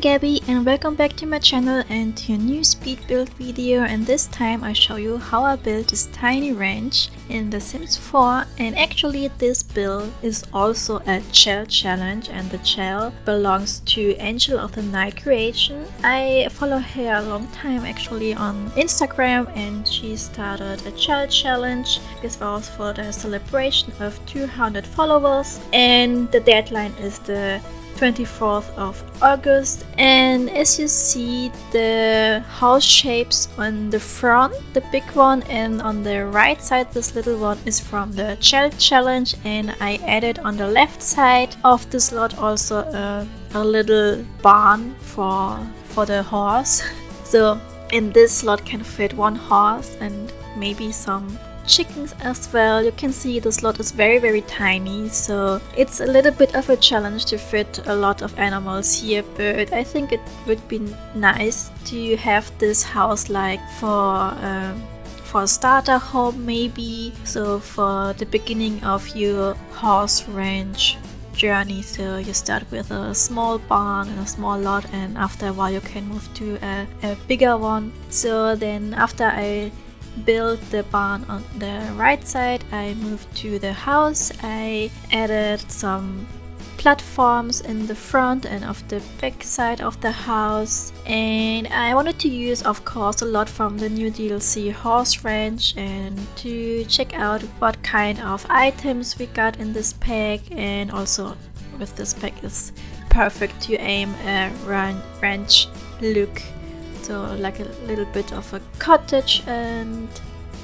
Gabby and welcome back to my channel and to a new speed build video, and this time I show you how I built this tiny ranch in The Sims 4. And actually this build is also a shell challenge, and the shell belongs to Angel of the Night creation. I follow her a long time actually on Instagram, and she started a shell challenge. This was for the celebration of 200 followers, and the deadline is the 24th of August. And as you see, the house shapes on the front, the big one, and on the right side this little one is from the shell challenge, and I added on the left side of the slot also a little barn for the horse. So in this slot can fit one horse and maybe some chickens as well. You can see the slot is very tiny, so it's a little bit of a challenge to fit a lot of animals here, but I think it would be nice to have this house like for a starter home maybe, so for the beginning of your horse ranch journey. So you start with a small barn and a small lot, and after a while you can move to a bigger one. So then after I built the barn on the right side, I moved to the house. I added some platforms in the front and of the back side of the house, and I wanted to use of course a lot from the new DLC Horse Ranch, and to check out what kind of items we got in this pack. And also with this pack is perfect to aim a ranch look, so like a little bit of a cottage. And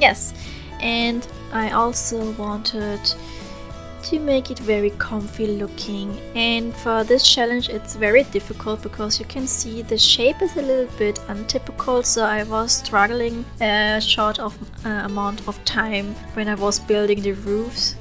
yes, and I also wanted to make it very comfy looking, and for this challenge it's very difficult because you can see the shape is a little bit untypical, so I was struggling a short of amount of time when I was building the roofs.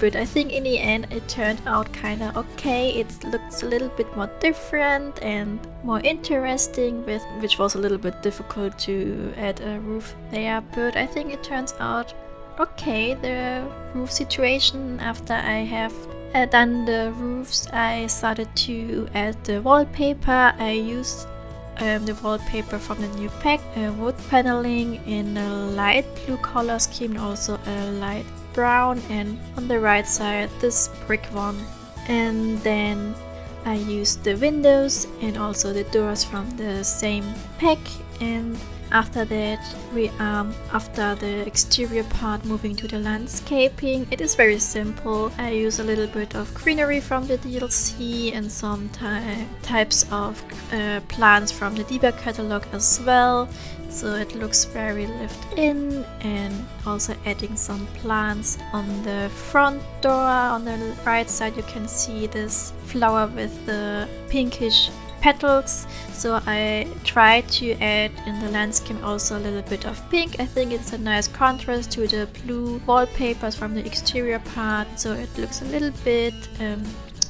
But I think in the end it turned out kinda okay. It looks a little bit more different and more interesting, which was a little bit difficult to add a roof there, but I think it turns out okay, the roof situation. After I have done the roofs, I started to add the wallpaper. I used the wallpaper from the new pack, wood paneling in a light blue color scheme, also a light brown, and on the right side this brick one. And then I used the windows and also the doors from the same pack. And after that we after the exterior part, moving to the landscaping. It is very simple. I use a little bit of greenery from the DLC and some types of plants from the debug catalog as well, so it looks very lived in. And also adding some plants on the front door. On the right side you can see this flower with the pinkish petals, so I try to add in the landscape also a little bit of pink. I think it's a nice contrast to the blue wallpapers from the exterior part, so it looks a little bit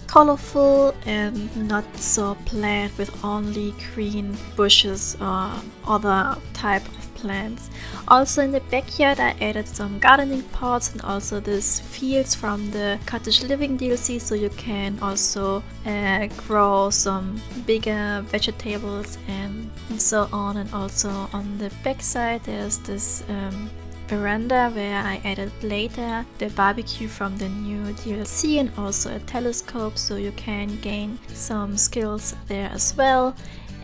colorful and not so plain with only green bushes or other type of plants. Also in the backyard I added some gardening pots and also these fields from the cottage living DLC, so you can also grow some bigger vegetables and so on. And also on the back side there's this veranda where I added later the barbecue from the new DLC and also a telescope, so you can gain some skills there as well.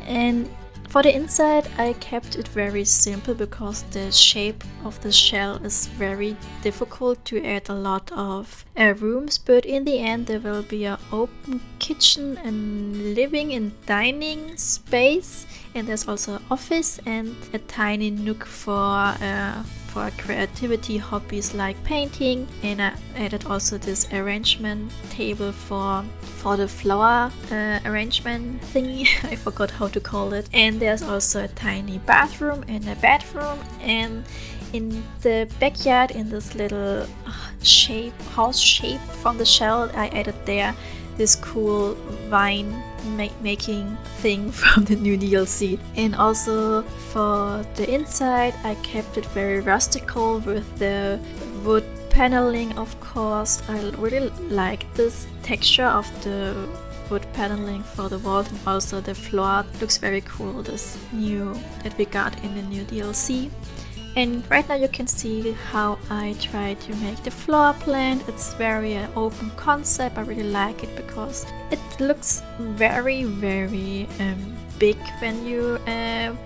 And for the inside I kept it very simple because the shape of the shell is very difficult to add a lot of rooms, but in the end there will be an open kitchen and living and dining space, and there's also an office and a tiny nook for creativity hobbies like painting. And I added also this arrangement table for the flower arrangement thingy. I forgot how to call it. And there's also a tiny bathroom and a bedroom. And in the backyard, in this little house shape from the shell, I added there this cool vine making thing from the new DLC. And also for the inside I kept it very rustical with the wood paneling, of course. I really like this texture of the wood paneling for the walls, and also the floor looks very cool, this new that we got in the new DLC. And right now you can see how I try to make the floor plan. It's very open concept. I really like it because it looks very big when you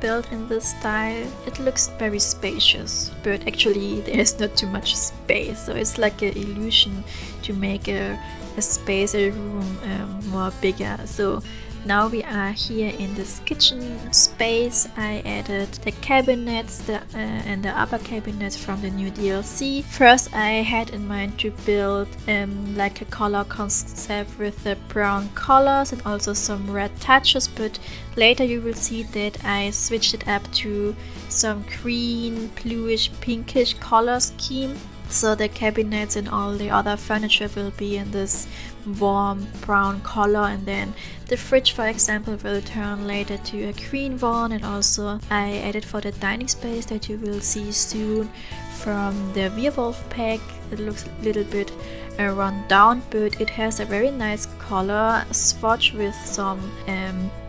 build in this style. It looks very spacious, but actually there's not too much space, so it's like an illusion to make a space, a room more bigger. So now we are here in this kitchen space. I added the cabinets and the upper cabinets from the new DLC. First I had in mind to build like a color concept with the brown colors and also some red touches, but later you will see that I switched it up to some green, bluish, pinkish color scheme. So the cabinets and all the other furniture will be in this warm brown color, and then the fridge, for example, will turn later to a green one. And also I added for the dining space that you will see soon from the Werewolf pack. It looks a little bit run down, but it has a very nice color swatch with some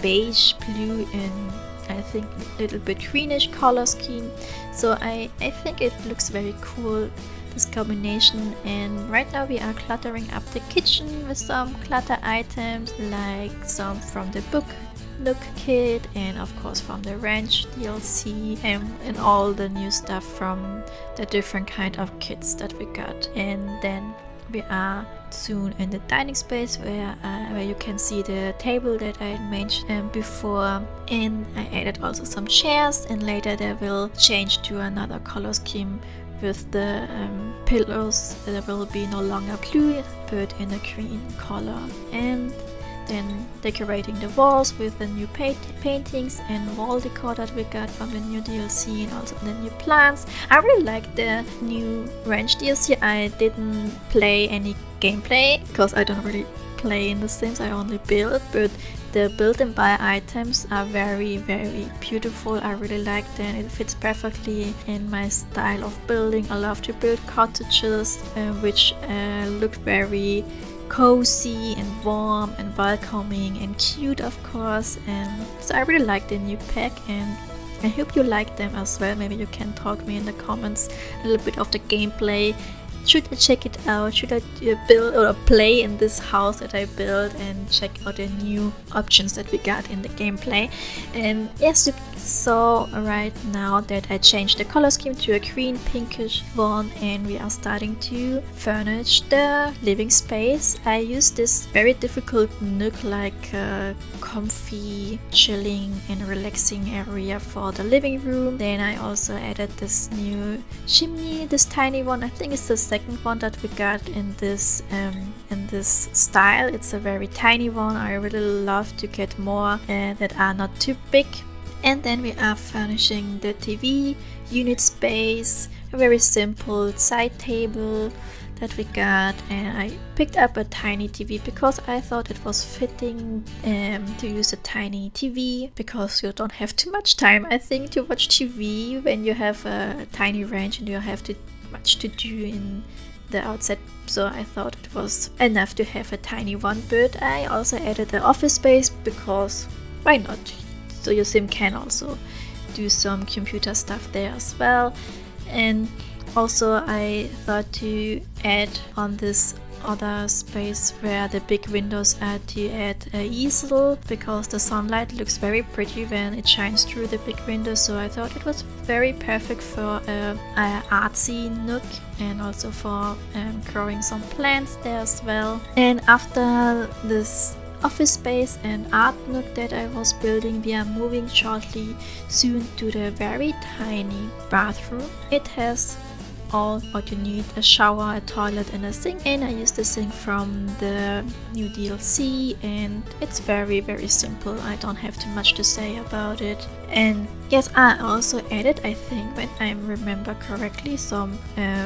beige, blue and I think a little bit greenish color scheme. So I think it looks very cool, this combination. And right now we are cluttering up the kitchen with some clutter items, like some from the book Nook kit and of course from the Ranch DLC and all the new stuff from the different kind of kits that we got. And then we are soon in the dining space where you can see the table that I mentioned before, and I added also some chairs, and later they will change to another color scheme with the pillows. There will be no longer blue but in a green color. And then decorating the walls with the new paintings and wall decor that we got from the new DLC, and also the new plants. I really like the new Ranch DLC. I didn't play any gameplay because I don't really play in The Sims, I only build, but the build and buy items are very beautiful. I really like them. It fits perfectly in my style of building. I love to build cottages which look very cozy and warm and welcoming and cute, of course. And so I really like the new pack, and I hope you like them as well. Maybe you can talk me in the comments a little bit of the gameplay. Should I check it out? Should I build or play in this house that I built and check out the new options that we got in the gameplay? And yes, you saw right now that I changed the color scheme to a green pinkish one, and we are starting to furnish the living space. I used this very difficult nook, like comfy, chilling and relaxing area for the living room. Then I also added this new chimney, this tiny one. I think it's the second one that we got in this style. It's a very tiny one. I really love to get more that are not too big. And then we are furnishing the TV unit space, a very simple side table that we got, and I picked up a tiny TV because I thought it was fitting to use a tiny TV, because you don't have too much time, I think, to watch TV when you have a tiny range and you have too much to do in the outside. So I thought it was enough to have a tiny one, but I also added the office space because why not? So your sim can also do some computer stuff there as well. And also I thought to add on this other space where the big windows are, to add an easel, because the sunlight looks very pretty when it shines through the big windows. So I thought it was very perfect for an artsy nook, and also for growing some plants there as well. And after this office space and art nook that I was building, we are moving shortly soon to the very tiny bathroom. It has all what you need: a shower, a toilet and a sink. And I used the sink from the new DLC, and it's very simple. I don't have too much to say about it. And yes, I also added, I think when I remember correctly, some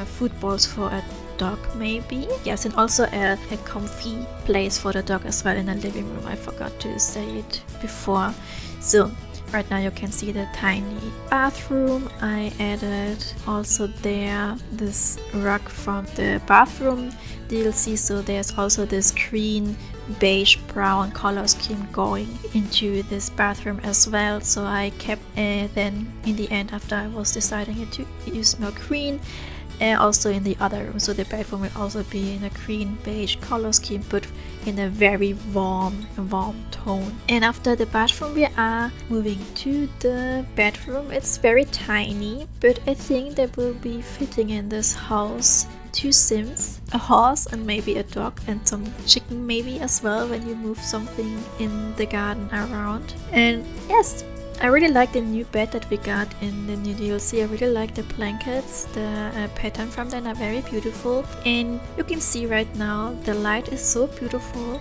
food bowls for a dog maybe. Yes, and also a comfy place for the dog as well in the living room. I forgot to say it before. So right now you can see the tiny bathroom. I added also there this rug from the bathroom DLC, so there's also this green, beige, brown color scheme going into this bathroom as well. So I kept then in the end, after I was deciding to use more green, also in the other room, so the bedroom will also be in a green beige color scheme, but in a very warm tone. And after the bathroom, we are moving to the bedroom. It's very tiny, but I think there will be fitting in this house 2 Sims, a horse and maybe a dog, and some chicken maybe as well when you move something in the garden around. And yes, I really like the new bed that we got in the new DLC. I really like the blankets. The pattern from them are very beautiful, and you can see right now the light is so beautiful.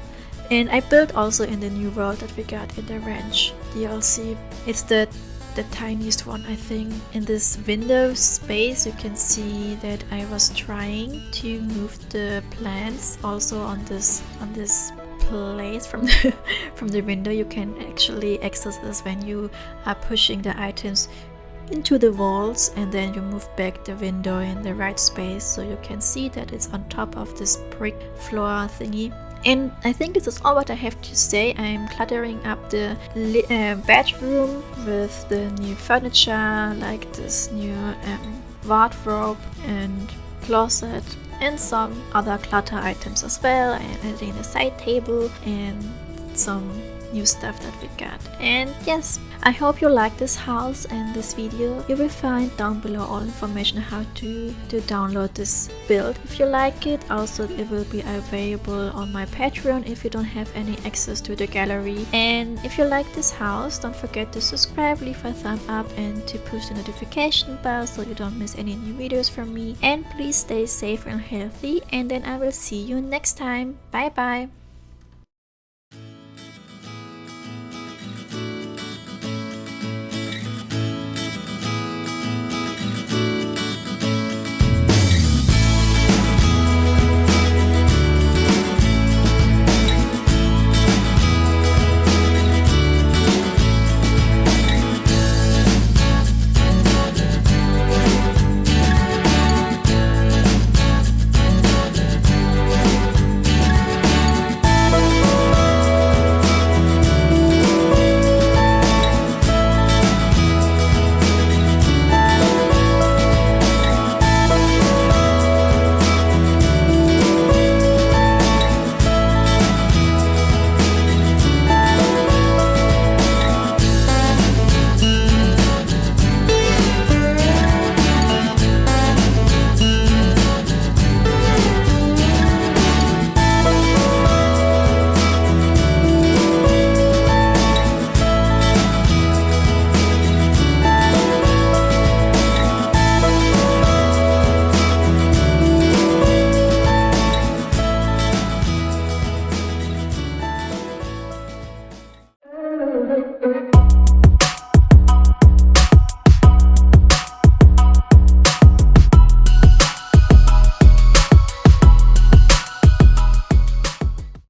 And I built also in the new world that we got in the ranch DLC. It's the tiniest one, I think. In this window space you can see that I was trying to move the plants also on this place from the window. You can actually access this when you are pushing the items into the walls, and then you move back the window in the right space, so you can see that it's on top of this brick floor thingy. And I think this is all what I have to say. I'm cluttering up the bedroom with the new furniture, like this new wardrobe and closet, and some other clutter items as well. I'm adding the side table and some new stuff that we got. And yes, I hope you like this house and this video. You will find down below all information how to download this build if you like it. Also, it will be available on my Patreon if you don't have any access to the gallery. And if you like this house, don't forget to subscribe, leave a thumb up, and to push the notification bell so you don't miss any new videos from me. And please stay safe and healthy, and then I will see you next time. Bye bye.